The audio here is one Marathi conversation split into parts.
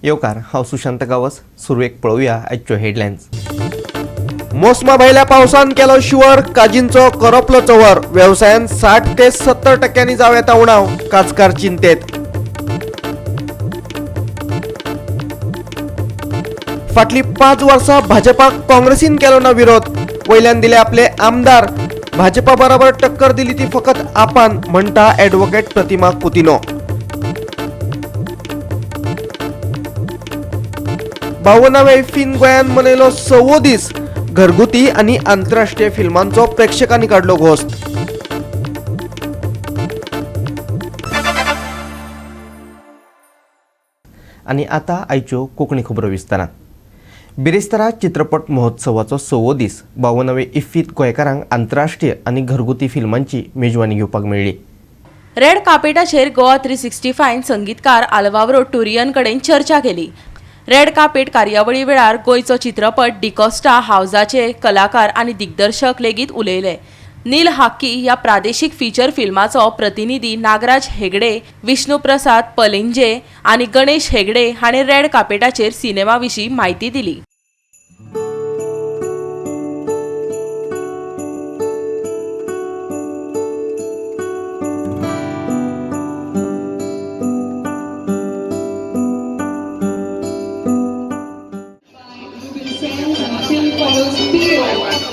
येवकार हांव सुशांत गावस. सुरवेक पळोवया आजच्यो हेडलायन्स. मोसमा भायल्या पावसान केलो शुअर, काजींचो करपलो चवर. व्यवसायान 60 ते 70% जाव येता उणाव, काजकार चिंतेत. फाटली 5 वर्सां भाजपाक काँग्रेसीन केलो ना विरोध. वयल्यान दिले आपले आमदार. भाजपा बरोबर टक्कर दिली ती फकत आपान, म्हणटा ॲडव्होकेट प्रतिमा कुतिनो. 52व्या इफ्फीन गोंयान मनयलो 6वो दीस. घरगुती आनी आंतरराष्ट्रीय फिल्मांचो प्रेक्षकांनी काडलो घोस्त. आनी आतां आयच्यो कोंकणी खबरो विस्तारान. बिरेस्तारा चित्रपट महोत्सवाचो 6वो दीस 52वे इफ्फीत गोंयकारांक आंतरराष्ट्रीय आनी घरगुती फिल्मांची मेजवानी घेवपाक मेळ्ळी. रेड कार्पेटाचेर गोवा 365 संगीतकार आल्वारो टुरियन कडेन चर्चा केली. रेड कार्पेट कार्यावळी वेळार गोंयचो चित्रपट डिकोस्टा हावजाचे कलाकार आनी दिग्दर्शक लेगीत उलयले. नील हाक्की ह्या प्रादेशीक फीचर फिल्माचो प्रतिनिधी नागराज हेगडे, विष्णू प्रसाद पलेंजे आनी गणेश हेगडे हाणें रेड कार्पेटाचेर सिनेमा विशीं म्हायती दिली.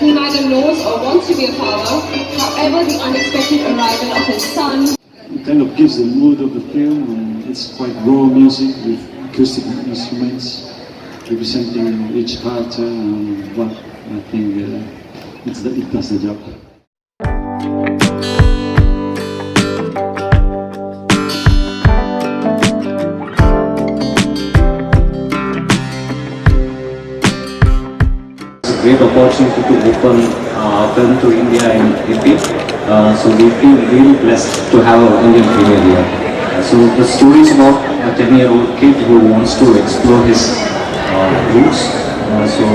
Who neither knows or wants to be a father, however the unexpected arrival of his son kind of gives the mood of the film, and it's quite raw music with acoustic instruments representing each character, and what I think it does the job. Great opportunity to open film to India and AP. So we feel really blessed to have an Indian premiere here. So the story is about a 10-year-old kid who wants to explore his roots. So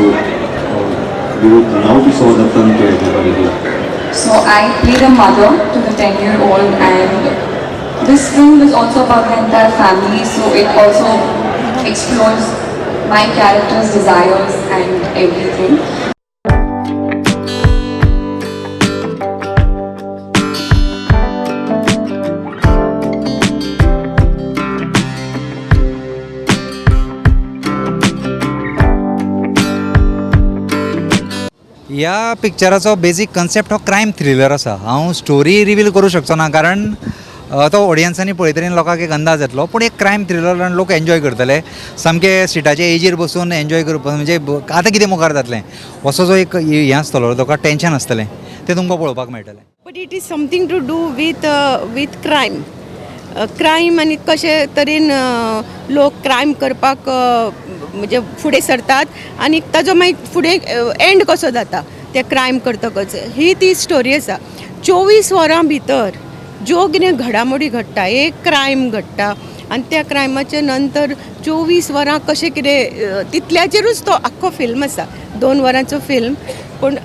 we would love to show the film to everybody here. So I play the mother to the 10-year-old, and this film is also about the entire family. So it also explores my character's desires and everything. ह्या पिक्चराचो बेजीक कन्सेप्ट हो क्रायम थ्रिलर आसा. हांव स्टोरी रिवील करूं शकचो ना, कारण तो ऑडियन्सांनी पळयतरी लोकांक एक अंदाज येतलो. पूण एक क्रायम थ्रिलर आनी लोक एन्जॉय करतले, सामके सिटाचे एजीर बसून एन्जॉय करपाक. म्हणजे आतां कितें मुखार जातलें असो जो एक हें आसतलो, ताका टेन्शन आसतलें, तें तुमकां पळोवपाक मेळटलें. But it is something to do with crime आनी कशे तरेन लोक क्रायम करपाक म्हणजे फुडें सरतात आनी ताजो मागीर फुडें एंड कसो जाता ते क्रायम करतकच. ही ती स्टोरी आसा. 24 वरां भितर ज्यो कितें घडामोडी घडटा, एक क्रायम घडटा आनी त्या क्रायमाच्या नंतर 24 वरां कशें कितें, तितल्याचेरूच तो आख्खो फिल्म आसा. 2 वरांचो फिल्म, पूण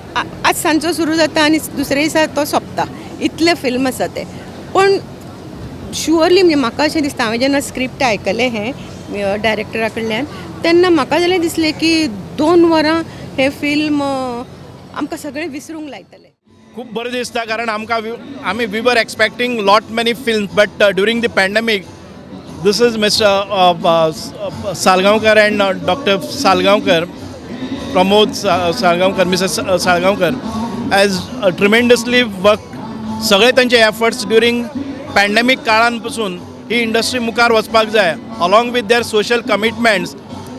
आज सांजचो सुरू जाता आनी दुसरे दिसा तो सोंपता, इतलें फिल्म आसा तें. पण शुअरली म्हणजे म्हाका अशें दिसता, हांवें जेन्ना स्क्रिप्ट आयकलें हें डायरेक्टरा कडल्यान, तेन्ना म्हाका जालें दिसलें की 2 वरां हें फिल्म आमकां सगळें विसरूंक लायतलें. खूब बरें दिसता, कारण आमी we were expecting lot many films, but during the pandemic this is Mr Salgaonkar and doctor Salgaonkar, Pramod Salgaonkar, Mrs Salgaonkar has tremendously work. सगळे तांचे एफर्ट्स ड्युरींग पॅन्डेमीक काळान पासून ही इंडस्ट्री मुखार वचपाक जाय. Along with their social commitments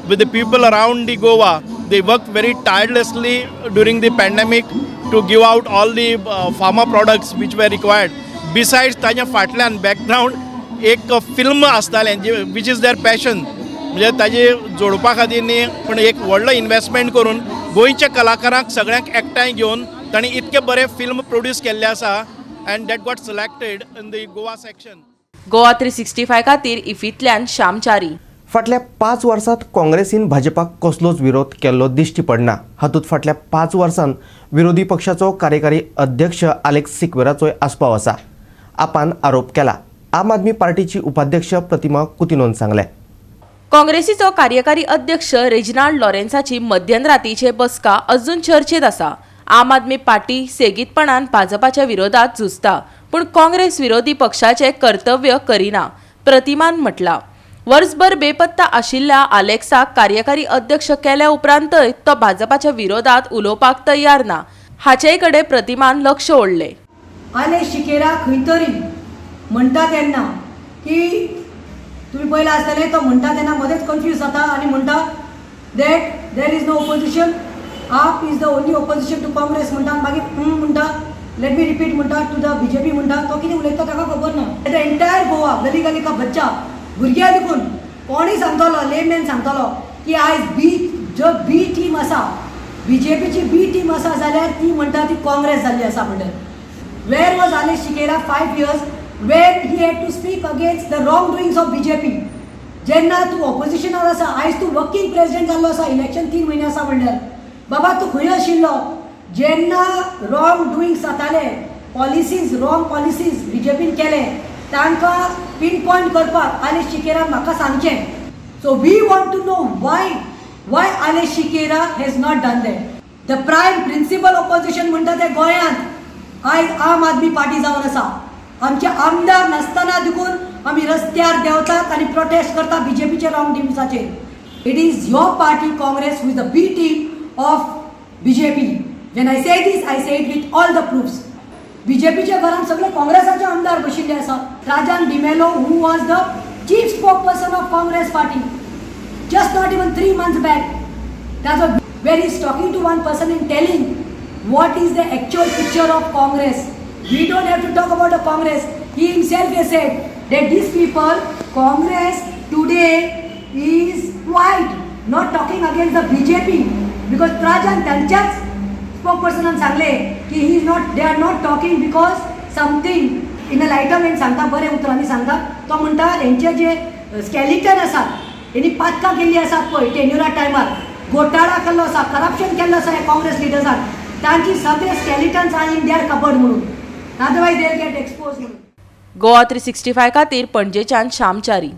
with the people around the Goa, they worked very tirelessly during the pandemic to give out all the pharma products which were required. Besides ताज्या फाटल्यान बॅकग्रावंड एक फिल्म आसतालें which is their passion. म्हणजे ताजे जोडपा खातीर न्ही, पूण एक व्हडलो इन्वेस्टमेंट करून गोंयच्या कलाकारांक सगळ्यांक एकठांय घेवन तांणी इतके बरें फिल्म प्रोड्यूस केल्लें आसा, and that got selected in the Goa section. Goa 365 खातीर इफ्फींतल्यान श्यामचारी. फाटल्या 5 वर्सांत काँग्रेसीन भाजपाक कसलोच विरोध केल्लो दिश्टी पडना. हातूंत फाटल्या 5 वर्सांत विरोधी पक्षाचो कार्यकारी अध्यक्ष अलेक्स सिक्वेराचोय आस्पाव आसा. आपान आरोप केला. आम आदमी पार्टीची उपाध्यक्ष प्रतिमा कुतिनोन सांगले. काँग्रेसीचो कार्यकारी अध्यक्ष रेजिनाल्ड लॉरेन्साची मध्यरातीचे बसका अजून चर्चेत आसा. आम आदमी पार्टी सेगीतपणान भाजपाच्या विरोधात झुजता, पूण काँग्रेस विरोधी पक्षाचे कर्तव्य करिना, प्रतिमान म्हटला. वर्सभर बेपत्ता आशिल्ल्या आलेक्साक कार्यकारी अध्यक्ष केल्या उपरांतय तो भाजपाच्या विरोधात उलोवपाक तयार ना, हाचे कडे प्रतिमान लक्ष ओडले. आले शिकेरा खंय तरी म्हणटा तेन्ना की तुम्ही पयला आसतले तो म्हणटा तेन्ना मध्येच कन्फ्यूज जाता आनी म्हणटा that there is no opposition, AAP is the only opposition to Congress म्हणटा, मागीर म्हणटा लेट मी रिपीट म्हणटा टू द बीजेपी म्हणटा. तो कितें उलयता ताका खबर ना. द एंटायर गोवा गली गली का बच्चा भुरग्यां देखून कोणी सांगतलो, लेमॅन सांगतलो की आयज जो बी टीम आसा, बीजेपीची बी टीम आसा जाल्यार ती म्हणटा ती काँग्रेस जाल्ली आसा म्हणटा. वेर वॉज आले शिकेरा 5 years where he had to speak against the wrongdoings of BJP. जेन्ना तूं ऑपोजिशनार आसा, आयज तूं वर्किंग प्रेसिडेंट जाल्लो आसा, इलेक्शन 3 म्हयने आसा म्हणल्यार बाबा तूं खंय आशिल्लो जेन्ना रॉंग डुईंग्स जाताले, रॉंग पॉलिसीज बीजेपीन केले, तांकां पिन पॉयंट करपाक आले शिकेरा म्हाका सांगचें. So we want to know why आले Sequeira has not done that. The prime principal opposition म्हणटा ते गोंयांत आयज आम आदमी पार्टी जावन आसा. आमचे आमदार नासतना देखून आमी रस्त्यार देंवतात आनी प्रोटेस्ट करता बीजेपीचे रॉंग टीम्साचेर. It is your party Congress who is the B team of BJP. When I say this I say it with all the proofs. बीजेपीच्या घरांत सगळे काँग्रेसाचे आमदार बशिल्ले आसा. Rajan D'Mello who was the chief spokesperson of Congress party just not even 3 months back. That's where he's talking to one person and telling what is the actual picture of Congress. We don't have to talk about the Congress. He himself has said that these people, Congress today is quite not talking against the BJP because Prajan त्यांच्याच spokesperson सांगले की they are not talking because something in a lighter way सांगता, बरे उतरांनी सांगता. तो म्हणटा यांचे जे स्केलिटन आसात यांनी पातकां केल्ली आसात पळय टेन्युरा टायमार, घोटाळा केल्लो आसा, करप्शन केल्लो आसा काँग्रेस लिडर्सान, तांची सगळे स्केलिटन्स आर इन देअर कबर्ड म्हणून, अदरवायज दे गेट एक्सपोज म्हणून. गोवा 365 खातीर पणजेच्यान श्यामचारी.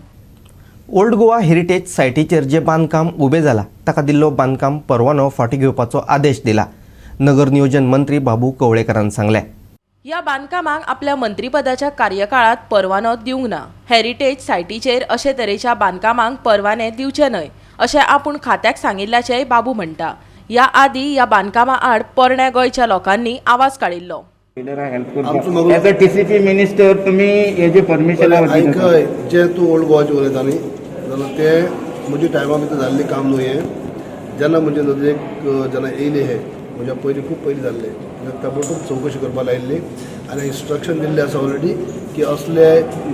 ओल्ड गोवा हेरिटेज सायटीचेर जे बांदकाम उबें जाला ताका दिल्लो बांदकाम परवानो फाटीं घेवपाचो आदेश दिला. नगर नियोजन मंत्री बाबू कवळेकरान सांगलें. या बांदकामाक आपल्या मंत्रीपदाच्या कार्यकाळात परवानो दिवंक ना. हेरिटेज सायटीचेर अशे तरेच्या बांदकामांक परवाने दिवचे न्हय अशें आपूण खात्याक सांगिल्ल्याचेय बाबू म्हणटा. या आदी या बांदकामा आड पोरण्या गोंयच्या लोकांनी आवाज काडिल्लो. एज अ टीसीपी मिनिस्टर तुमी हेजे परमिशन आयकय जे तूं ओल्ड गोवाचे उलयता न्ही जाल्यार ते म्हज्या टायमा भितर जाल्लें काम न्हू हें. जेन्ना म्हणजे नदरेक जेन्ना येयले हे म्हणजे पयलीं खूब पयलीं जाल्ले ताबडतोब चवकशी करपाक लायिल्ली आनी इन्स्ट्रक्शन दिल्लें आसा ऑलरेडी की असले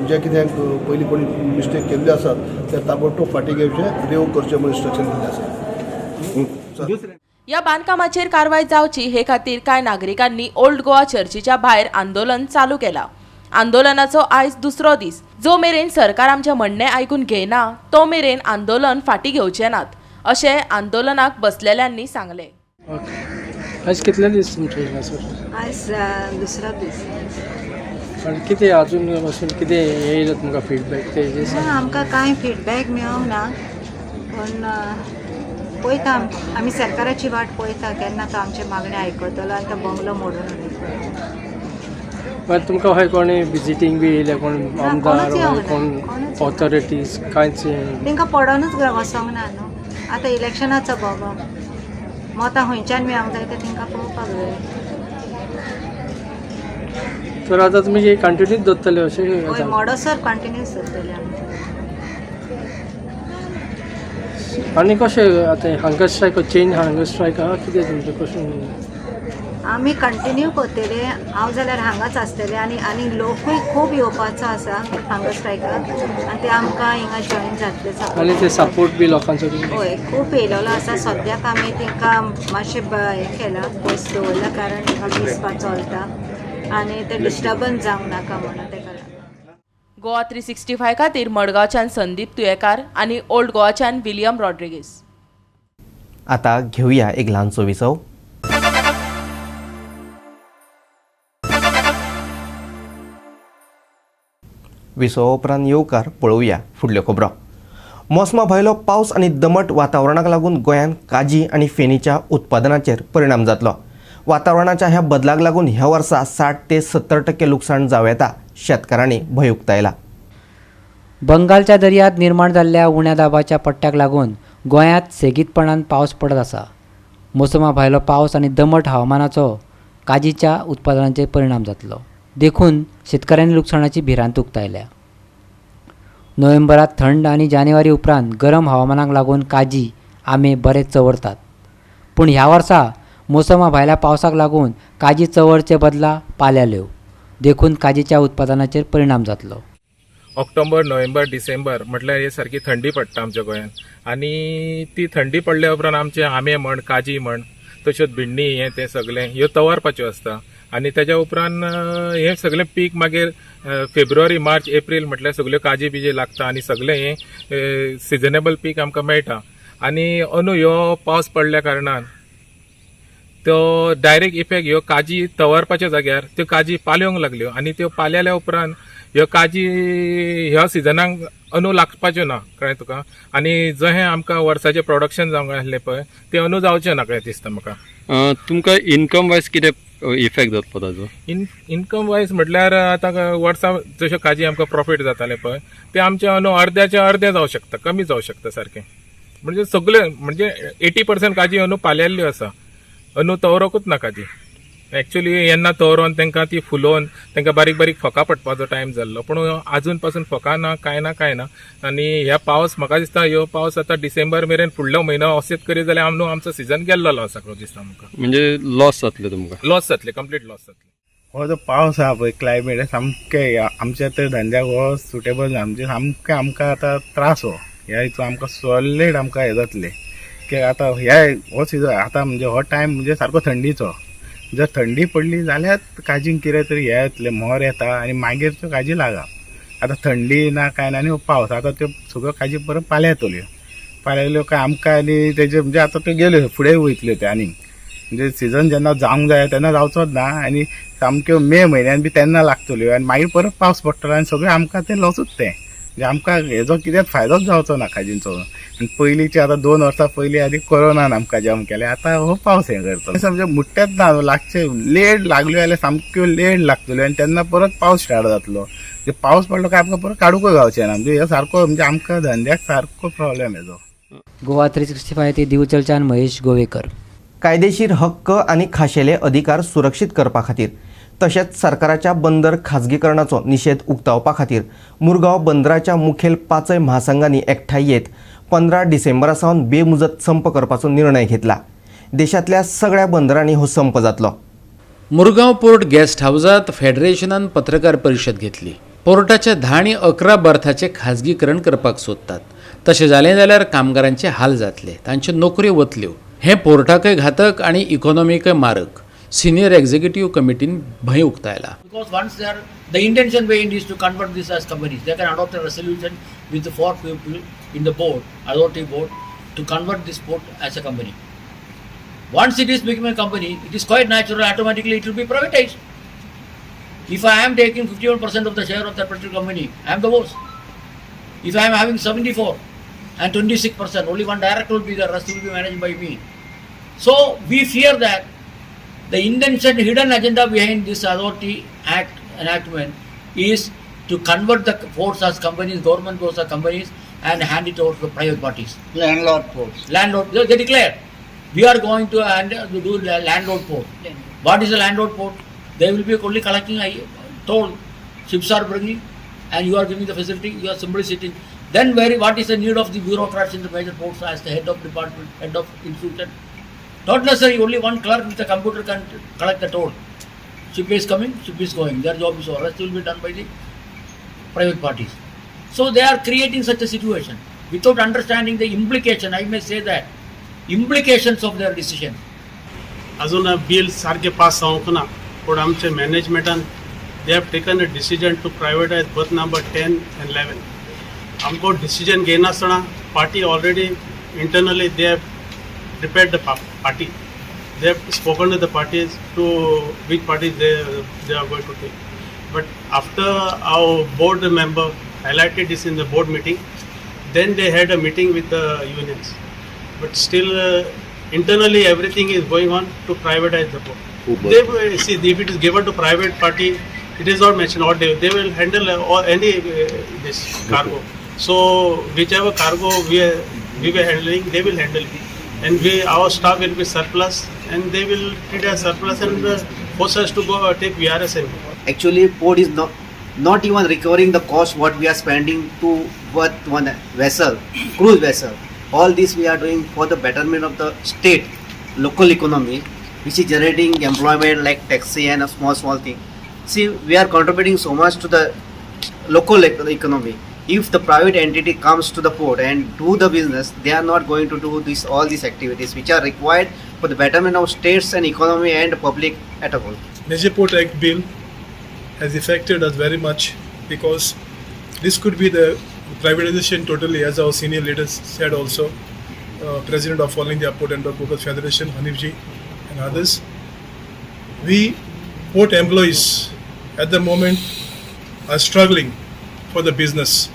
जे कितें पयलीं कोणी मिस्टेक केल्ले आसात ते ताबडतोब फाटीं घेवचे, रिव्यू करचे म्हणून इन्स्ट्रक्शन दिल्लें आसा. या बांदकामाचेर कारवाय जावची हे खातीर कांय नागरिकांनी ओल्ड गोवा चर्चीच्या भायर आंदोलन चालू केलां. आंदोलनाचो आयज दुसरो दीस. जो मेरेन सरकार आमचें म्हणणें आयकून घेयना तो मेरेन आंदोलन फाटीं घेवचे नात अशें आंदोलनाक बसलेल्यांनी सांगलें. आज कितले दीस तुमचे सर? आयज दुसरो दीस. पण कितें अजून वचून कितें येयला तुमकां फीडबॅक ते आमकां कांय फीडबॅक मेळोंक ना, पण पळयता आमी सरकाराची वाट पळयता केन्ना तो आमचे मागणी आयकतलो आनी तो बंगलो मोडून उडयतलो. पण तुमकां हय कोणी विजिटींग बी येयले कोण आमदार कोण ऑथॉरिटीज कांयच तांकां पडोनूच वचोंक ना न्हू. आतां इलेक्शनाचो बोगो मतां खंयच्यान मेळोंक जाय तें तांकां पळोवपाक जाय. तर आतां तुमी कंटिन्यूच दवरतले अशें? मोडोसर कंटिन्यूस दवरतले आमी. आनी कशें आतां hunger strike change hunger strike आहा कितें तुमचें कशें? आमी कंटिन्यू करतले, हांव जाल्यार हांगाच आसतलें आनी लोकूय खूब येवपाचो आसा हंगर स्ट्रायकाक आनी ते आमकां हिंगा जॉयन जातले. आनी ते सपोर्ट बी लोकांचो? हय खूब येयलेलो आसा. सद्याक आमी तांकां मातशें हें केलां, पयस दवरल्या कारण तांकां दिसपाक चलता आनी ते डिस्टर्बन्स जावंक नाका म्हणून ताका लागून. गोवा 365 खातीर मडगांवच्यान संदीप तुयेकार आनी ओल्ड गोवाच्यान विलियम रॉड्रिगीस. आता घेऊया एक ल्हानसो विसव. विसव उपरांत येवकार पळोवया फुडल्यो खबरो. मोसमा भायलो पावस आनी दमट वातावरणाक लागून गोंयांत काजी आनी फेणीच्या उत्पादनाचेर परिणाम जातलो. वातावरणाच्या ह्या बदलाक लागून ह्या वर्सा 60 ते 70% लुकसाण जावं येता, शेतकारांनी भंय उक्तायला. बंगालच्या दर्यांत निर्माण जाल्ल्या उण्या दाबाच्या पट्ट्याक लागून गोंयांत सेगीतपणान पावस पडत आसा. मोसमा भायलो पावस आनी दमट हवामानाचो काजीच्या उत्पादनाचेर परिणाम जातलो. देखून शेतकऱ्यांनी लुकसाणाची भिरांत उक्तायल्या. नोव्हेंबरांत थंड आनी जानेवारी उपरांत गरम हवामानाक लागून काजी आंबे बरे चवरतात. पूण ह्या वर्सा मोसमा भायल्या पावसाक लागून काजी चवरचे बदला पाल्याल्यो. देखून काजीच्या उत्पादनाचेर परिणाम जातलो. ऑक्टोबर, नोव्हेंबर, डिसेंबर म्हटल्यार हे सारकी थंडी पडटा आमच्या गोंयांत आनी ती थंडी पडल्या उपरांत आमचे आंबे म्हण काजी म्हण तश्योच भिंडी हे ते सगळें ह्यो तवारपाच्यो आसता आनी तेज्या उपरांत हे सगळें पीक मागीर फेब्रुवारी, मार्च, एप्रील म्हटल्यार सगळ्यो काजी बिजी लागता आनी सगळें हे सिजनेबल पीक आमकां मेळटा. आनी अंदू ह्यो पावस पडल्या कारणान त्यो डायरेक्ट इफेक्ट ह्यो काजी तवारपाच्या जाग्यार त्यो काजी पाल्योंक लागल्यो आनी त्यो पाल्याल्या उपरांत ह्यो काजी ह्या सिजनाक अंदू लागपाच्यो ना, कळ्ळें तुका. आनी जशें आमकां वर्साचें प्रोडक्शन जावंक आसलें पळय तें अंदू जावचें ना कळ्ळें दिसता म्हाका. तुमकां इनकम वायज कितें इफेक्ट जातलो ताजो? इनकम वायज म्हटल्यार आतां वर्सा जश्यो काजी आमकां प्रॉफीट जाताले पळय ते आमचे अंदू अर्द्याचे अर्धे जावं शकता, कमी जावं शकता सारकें. म्हणजे सगळे म्हणजे 80% काजी अंदू पाल्याल्ल्यो आसा, अंदू तवरोकूच ना काजी. एक्चुअली येन्ना तवरोवन तांकां ती फुलोवन तांकां बारीक बारीक फोका पडपाचो टायम जाल्लो, पूण आजून पासून फोका ना, कांय ना. आनी ह्या पावस म्हाका दिसता ह्यो पावस आतां डिसेंबर मेरेन फुडलो म्हयनो अशेंच करीत जाल्यार आमचो सिजन गेल्लो आसा कसो दिसता म्हाका. म्हणजे लॉस जातले तुमकां? लॉस जातले, कंप्लीट लॉस जातले. हो जो पावस आहा पळय, क्लायमेट सामकें आमच्या तर धंद्याक हो सुटेबल ना. म्हणजे सामकें आमकां आतां त्रास हो. ह्या हितून आमकां सॉलिड आमकां हे जातले की आतां हो सिजन आतां म्हणजे हो टायम म्हणजे सारको थंडीचो. जर थंडी पडली जाल्यार काजींक कितें तरी हे येतले, मोर येता आनी मागीर त्यो काजी लागा. आतां थंडी ना कांय ना आनी पावस आतां त्यो सगळ्यो काजी परत पाल्याल्यो काय आमकां आनी तेजे म्हणजे आतां त्यो गेल्यो फुडें वयतल्यो त्यो आनीक. म्हणजे सिजन जेन्ना जावंक जाय तेन्ना जावचोच ना आनी सामक्यो मे म्हयन्यान बी तेन्ना लागतल्यो आनी मागीर परत पावस पडटलो आनी सगळें आमकां तें लॉसूच तें. म्हणजे आमकां हेजो कितेंच फायदोच जावचो ना काजींचो. आनी पयलींचे आतां 2 वर्सां पयलीं आदी कोरोनान आमकां जम केलें, आतां हो पावस हें करता. म्हणजे मुट्टेच ना लागचे, लेट लागल्यो जाल्यार सामक्यो लेट लागतल्यो आनी तेन्ना परत पावस स्टार्ट जातलो. म्हणजे पावस पडलो काय आमकां परत काडूंकूच गावचें ना. म्हणजे हो सारको म्हणजे आमकां धंद्याक सारको प्रॉब्लेम हेजो. गोवा 365 ते दिवचलच्यान महेश गोवेकर. कायदेशीर हक्क आनी खाशेले अधिकार सुरक्षीत करपा खातीर तशेंच सरकाराच्या बंदर खाजगीकरणाचो निशेध उक्तावपा खातीर मुरगांव बंदराच्या मुखेल 5 महासंघांनी एकठांय येत 15 डिसेंबरा सावन बेमुजत संप करपाचो निर्णय घेतला. देशांतल्या सगळ्या बंदरांनी हो संप जातलो. मुरगांव पोर्ट गेस्ट हाऊसात फेडरेशनान पत्रकार परिशद घेतली. पोर्टाच्या 10 आनी 11 बर्थाचे खाजगीकरण करपाक सोदतात. तशें जालें जाल्यार कामगारांचे हाल जातले, तांच्यो नोकऱ्यो वतल्यो. हें पोर्टाकय घातक आनी इकॉनॉमीकय मारक. Senior Executive Committee भंय उक्तायला. Because once the intention behind is to convert this as companies, they can adopt a resolution with the 4 people in the board, authority board, to convert this port as a company. Once it is becoming a company, it is quite natural, automatically it will be privatized. If I am taking 51% of the share of that particular company, I am the boss. If I am having 74 and 26%, only one director will be there, rest will be managed by me. So we fear that the intention, hidden agenda behind this authority act enactment is to convert the ports as companies, government ports as companies, and hand it over to private parties. Landlord ports. Landlord, they declare, we are going to do landlord port. What is a landlord port? They will be only collecting toll. Ships are bringing, and you are giving the facility, you are simply sitting. Then what is the need of the bureaucrats in the major ports as the head of department, head of institution? Not necessarily, only one clerk with a computer can collect the toll. Ship is coming, ship is going. Their job is over. Rest will be done by the private parties. So they are creating such a situation without understanding the implication, I may say that, implications of their decision. अजून बिल सारखे पास जावंक ना, पूण आमचे मॅनेजमेंटान they have taken a decision to privatise berth number 10 and 11. आमकां डिसिजन घेनासतना party already internally they have prepared the party. They have spoken to the parties to which parties they are going to take. But after our board member highlighted this in the board meeting, then they had a meeting with the unions. But still, internally everything is going on to privatize the port. They see if it is given to private party, it is not mentioned what they will handle any this cargo. So whichever cargo we were handling, they will handle it, and our staff will be surplus, and they will treat as surplus and force us to go take VRS and go. Actually, port is not even recovering the cost what we are spending to worth one vessel, cruise vessel. All this we are doing for the betterment of the state, local economy, which is generating employment like taxi and a small thing. See, we are contributing so much to the local economy. If the private entity comes to the port and do the business, they are not going to do all these activities which are required for the betterment of states and economy and public at all. Major Port Act bill has affected us very much because this could be the privatization totally, as our senior leaders said also, President of All India Port and Dock Workers Federation, Hanifji, and others. We port employees at the moment are struggling for the business.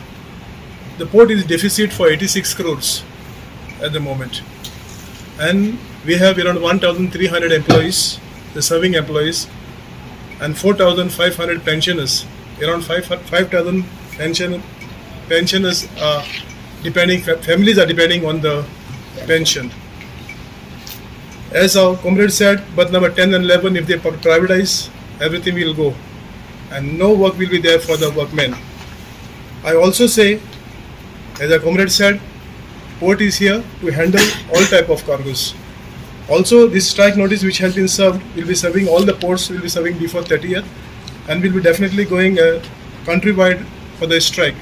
The port is deficit for 86 crores at the moment, and we have around 1,300 employees, the serving employees, and 4,500 pensioners. Around 5,000 pensioners are families are depending on the pension. As our comrade said, but number 10 and 11, if they privatize, everything will go and no work will be there for the workmen. I also say, as a comrade said, port is here to handle all type of cargoes. Also, this strike notice which has been served will be serving all the ports, will be serving before 30th, and will be definitely going countrywide for the strike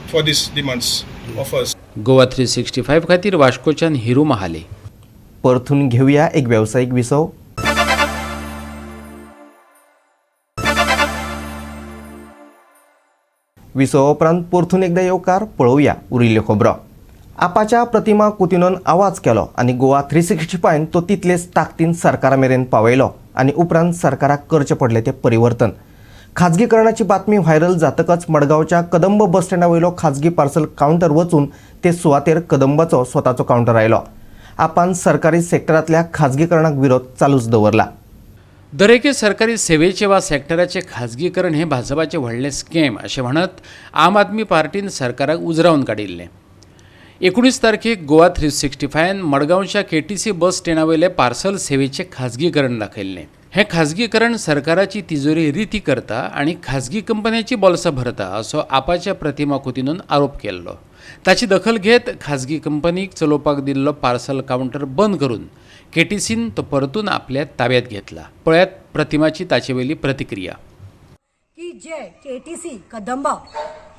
for these demands of us. Goa 365 खातीर वास्कोच्यान हिरू महाले. परतून घेऊया एक व्यावसायिक विसव. विसव उपरांत परतून एकदा येवकार पळोवया उरिल्ल्यो खबरो. आपाच्या प्रतिमा कुतिनोन आवाज केलो आनी गोवा 365 तो तितलेच ताकदीन सरकारा मेरेन पावयलो आनी उपरांत सरकाराक करचें पडलें तें परिवर्तन. खाजगीकरणाची बातमी व्हायरल जातकच मडगांवच्या कदंब बस स्टँडा वयलो खाजगी पार्सल कावंटर वचून ते सुवातेर कदंबाचो स्वताचो कावंटर आयलो. आपान सरकारी सेक्टरांतल्या खाजगीकरणाक विरोध चालूच दवरला. दरेके सरकारी सेवेचे वा सेक्टराचे खाजगीकरण हे भाजपाचे व्हडले स्कॅम अशें म्हणत आम आदमी पार्टीन सरकाराक उजरावन काडिल्लें. 19 तारखेक गोवा 365 मडगांवच्या KTC बस स्टँडा वयले पार्सल सेवेचे खाजगीकरण दाखयल्लें. हे खाजगीकरण सरकाराची तिजोरी रिती करता आणि खाजगी कंपन्यांची बोल्सां भरता असो आपाच्या प्रतिमा कुतिनून आरोप केल्लो. ताची दखल घेत खाजगी कंपनीक चलोवपाक दिल्लो पार्सल कावंटर बंद करून KTCन तो परतून आपल्या ताब्यात घेतला. पळयात प्रतिमाची ताचे वयली प्रतिक्रिया. की जे KTC कदंबा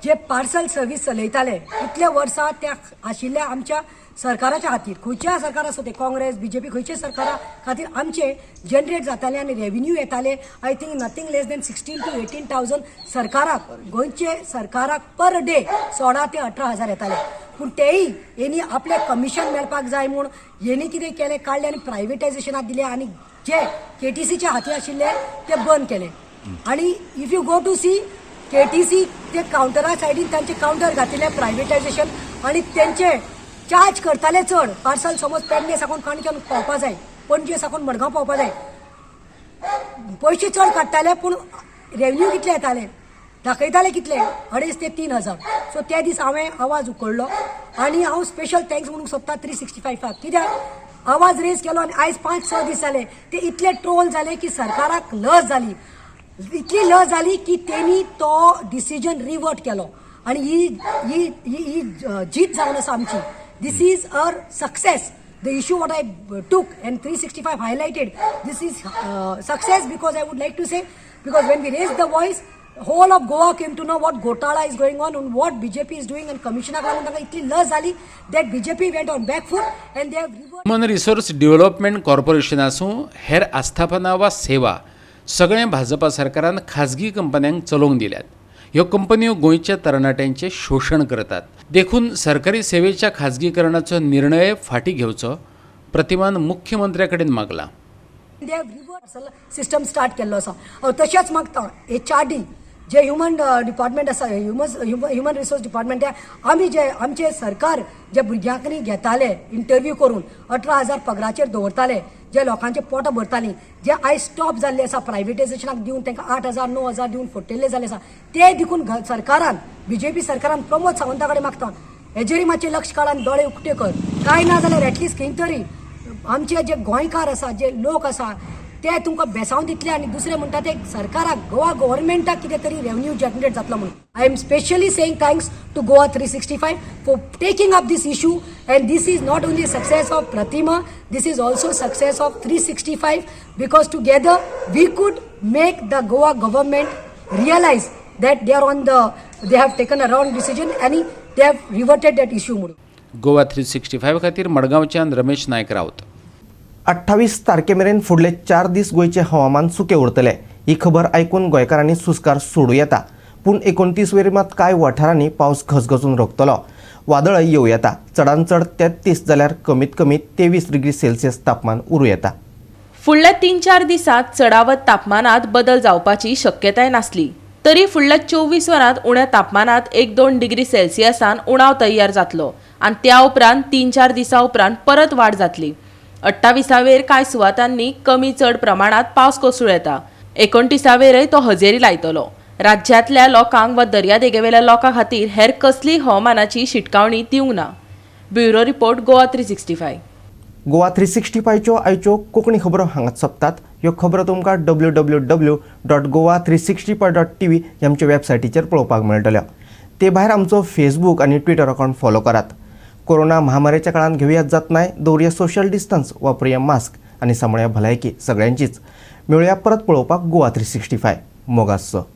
जे पार्सल सर्वीस चलयताले इतले वर्सां त्या आशिल्ल्या आमच्या सरकाराच्या खातीर खंयच्या सरकार आसूं ते काँग्रेस BJP खंयचे सरकारा खातीर आमचे जनरेट जाताले आनी रेव्हेन्यू येताले. I think nothing less than 16,000 to 18,000 सरकाराक गोंयचे सरकाराक पर डे 16,000 ते 18,000 येताले. पूण तेय हेणी आपले कमिशन मेळपाक जाय म्हूण हेणी कितें केलें काडलें आनी प्रायवेटायझेशनाक दिलें आनी जे KTCच्या हाती आशिल्ले ते बंद केले. आनी if you go to see KTC ते कावंटरा सायडीन तांचे कावंटर घातिल्ले प्रायवेटायझेशन आनी तेंचे चार्ज करताले चड. पार्सल समज पेडणे साकून काणक्यान पावपा जाय, पणजे साकून मडगांव पावपा जाय, पयशे चड काडटाले पूण रेव्हेन्यू कितले येताले दाखयताले कितले 2,500 ते 3,000. सो ते दीस हांवें आवाज उखडलो आनी हांव स्पेशल थँक्स म्हणूंक सोदता 365 कित्याक आवाज रेज केलो आनी आयज 5-6 दीस जाले ते इतले ट्रोल जाले की सरकाराक लज जाली. इतली लज जाली की तेणी तो डिसिजन रिवर्ट केलो आनी ही जीत जावन आसा आमची. This is our success. The issue what I took and 365 highlighted, this is success because I would like to say, because when we raised the voice, whole of Goa came to know what Gotala is going on and what BJP is doing and Commissioner Galandanga itli laz zali that BJP went on back foot and they have human resource development corporation आसूं हेर आस्थापना वा सेवा सगळे भाजपा सरकारान खाजगी कंपन्यांक चलोवंक दिल्यात. ह्यो कंपन्यो गोंयच्या तरणाट्यांचे शोषण करतात. देखून सरकारी सेवेच्या खाजगीकरणाचो निर्णय फाटी घेवचो प्रतिमान मुख्यमंत्र्या कडेन मागला. सिस्टम स्टार्ट केल्लो आसा. तशेंच मागता HRD जे ह्युमन डिपार्टमेंट आसा ह्युमन रिसोर्स डिपार्टमेंट आमी जे आमचे सरकार जे भुरग्यांकनी घेताले इंटरव्यू करून 18,000 पगाराचेर दवरताले, जे लोकांचे पोटां भरतालीं, जे आयज स्टॉप जाल्ले आसा प्रायवेटायझेशनाक दिवन तांकां 8,000 9,000 दिवन फटयल्ले जाल्ले आसा, ते देखून सरकारान BJP सरकारान प्रमोद सावंता कडेन मागता हेजेरी मातशें लक्ष काढून दोळे उक्ते कर. कांय ना जाल्यार एटलिस्ट खंय तरी आमचे जे गोंयकार आसा जे लोक आसा ते तुमकां बेसांव दितले आनी दुसरे म्हणटा ते सरकाराक गोवा गव्हर्नमेंटाक कितें तरी रेवन्यू जनरेट जातलो म्हणून. I am specially saying thanks to Goa 365 for taking up this issue and this is not only success of Pratima, this is also success of 365 because together we could make the Goa government realise that they have taken a wrong decision and they have reverted that issue म्हणून. गोवा 365 खातीर मडगांवच्यान रमेश नायक रावत. 28 तारखेमेरेन फुडले 4 दीस गोंयचे हवामान सुके उरतले. ही खबर आयकून गोंयकारांनी सुस्कार सोडूं येता. पूण 29 वेरी मात कांय वाठारांनी पावस घसघसून रोखतलो. वादळय येवं येता. चडांत चड 33 जाल्यार कमीत कमी 23 डिग्री सेल्सियस तापमान उरूं येता. फुडल्या 3-4 दिसांत चडावत तापमानात बदल जावपाची शक्यताय नासली. तरी फुडल्या 24 वरांत उण्या तापमानात 1-2 डिग्री सेल्सियसान उणाव तयार जातलो आनी त्या उपरांत 3-4 दिसां उपरांत परत वाड जातली. 28 वेर कांय सुवातांनी कमी चड प्रमाणात पावस कोसळूं येता. 29 वेरय तो हजेरी लायतलो. राज्यांतल्या लोकांक वा दर्यादेगेवेल्या लोकां खातीर हेर कसलीय हवामानाची शिटकावणी दिवंक ना. Bureau report Goa 365. गोवा 365च्यो आयच्यो कोंकणी खबरो हांगाच सोंपतात. ह्यो खबरो तुमकां www.goa365.tv ह्या आमच्या वेबसायटीचेर पळोवपाक मेळटल्यो. ते भायर आमचो फेसबूक आनी ट्विटर अकावंट फॉलो करात. कोरोना महामारीच्या काळांत घेवयात जतनाय, दवरया सोशल डिस्टन्स, वापरया मास्क आनी सांबाळया भलायकी सगळ्यांचीच. मेळुया परत पळोवपाक गोवा 365. मोगासो.